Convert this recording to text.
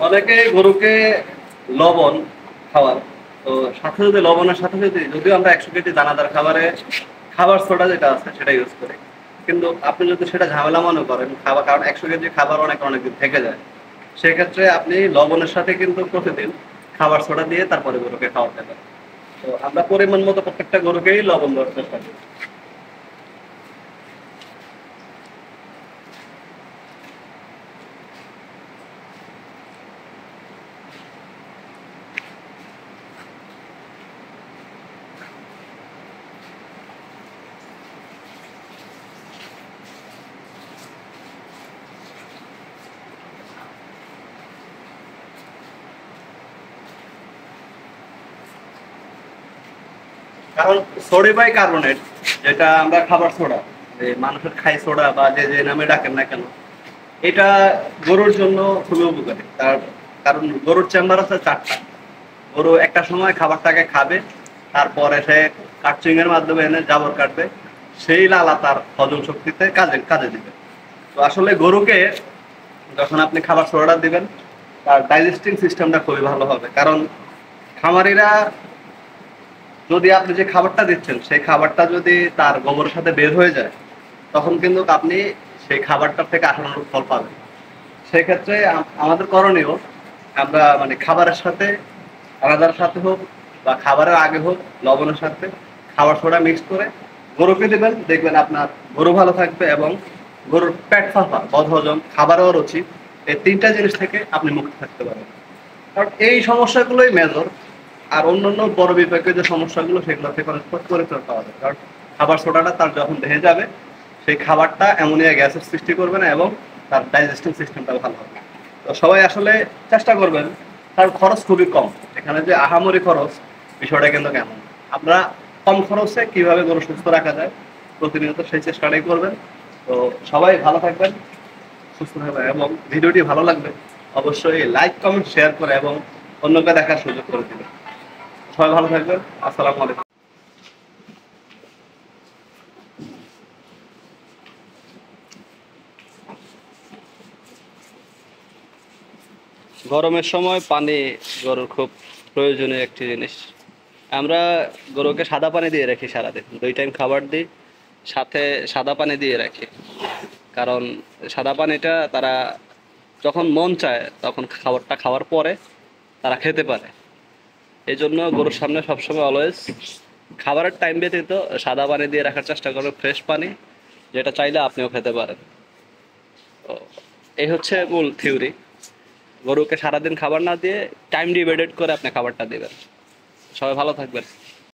অনেকে গরুকে লবণ খাওয়ার, তো সাথে যদি লবণের সাথে যদি যদিও আমরা 100 কেজি দানাদার খাবারে খাবার সোডা যেটা আছে সেটা ইউজ করি, কিন্তু আপনি যদি সেটা ঝামেলা মনে করেন খাবার, কারণ 100 কেজি খাবার অনেক অনেকদিন থেকে যায়, সেক্ষেত্রে আপনি লবণের সাথে কিন্তু প্রতিদিন খাবার সোডা দিয়ে তারপরে গরুকে খাওয়াতে পারেন। তো আমরা পরিমাণ মতো প্রত্যেকটা গরুকেই লবণ দেওয়ার চেষ্টা করি। কারণ সোডিয়াম কার্বনেট, যেটা আমরা খাবার সোডা, যে মানুষের খাই সোডা বা যে যে নামে ডাকেন না কেন, এটা গরুর জন্য খুবই উপকারী। তার কারণ গরুর চেম্বার আছে 4টা। গরু একটা সময় খাবারটাকে খাবে, তারপরে সে কাটচিং এর মাধ্যমে এনে জাবর কাটবে, সেই লালা তার হজম শক্তিতে কাজে কাজে দিবে। তো আসলে গরুকে যখন আপনি খাবার সোডা দিবেন, তার ডাইজেস্টিং সিস্টেমটা খুবই ভালো হবে। কারণ খামারিরা, যদি আপনি যে খাবারটা দিচ্ছেন সেই খাবারটা যদি তার গোবরের সাথে বের হয়ে যায়, তখন কিন্তু আপনি সেই খাবারটার থেকে আশানুরূপ ফল পাবেন। সেক্ষেত্রে আমাদের করণীয়, আমরা মানে খাবারের সাথে, আলাদার সাথে হোক বা খাবারের আগে হোক, লবণের সাথে খাবার সোডা মিক্স করে গরুকে দেবেন, দেখবেন আপনার গরু ভালো থাকবে এবং গরুর পেট ফাঁপা, বদহজম, খাবারেও রুচি, এই 3টা জিনিস থেকে আপনি মুক্ত থাকতে পারেন। কারণ এই সমস্যাগুলোই মেজর। আর অন্যান্য বড় বিপাকের যে সমস্যাগুলো সেগুলো থেকে অনেক পরিত্রাণ পাওয়া যায়। কারণ খাবার সোডাটা তার যখন দেহে যাবে, সেই খাবারটা অ্যামোনিয়া গ্যাসের সৃষ্টি করবে না এবং তার ডাইজেস্টিভ সিস্টেমটাও ভালো হবে। তো সবাই আসলে চেষ্টা করবেন, কারণ খরচ খুবই কম এখানে, যে আহামরি খরচ বিষয়টা কিন্তু কেমন, আমরা কম খরচে কিভাবে গরু সুস্থ রাখা যায় প্রতিনিয়ত সেই চেষ্টাটাই করবেন। তো সবাই ভালো থাকবেন, সুস্থ থাকবেন, এবং ভিডিওটি ভালো লাগবে অবশ্যই লাইক কমেন্ট শেয়ার করে এবং অন্যকে দেখার সুযোগ করে দিবেন। সবাই ভালো থাকবেন। আসসালামু আলাইকুম। গরমের সময় পানি গরুর খুব প্রয়োজনীয় একটি জিনিস। আমরা গরুকে সাদা পানি দিয়ে রাখি সারাদিন, 2 টাইম খাবার দিই, সাথে সাদা পানি দিয়ে রাখি। কারণ সাদা পানিটা তারা যখন মন চায় তখন খাবারটা খাওয়ার পরে তারা খেতে পারে। এই জন্য গরুর সামনে সবসময় অলওয়েজ খাবারের টাইম ব্যতীত সাদা পানি দিয়ে রাখার চেষ্টা করবে, ফ্রেশ পানি, যেটা চাইলে আপনিও খেতে পারেন। তো এই হচ্ছে মূল থিওরি। গরুকে সারাদিন খাবার না দিয়ে টাইম ডিভাইডেড করে আপনি খাবারটা দিবেন। সবাই ভালো থাকবেন।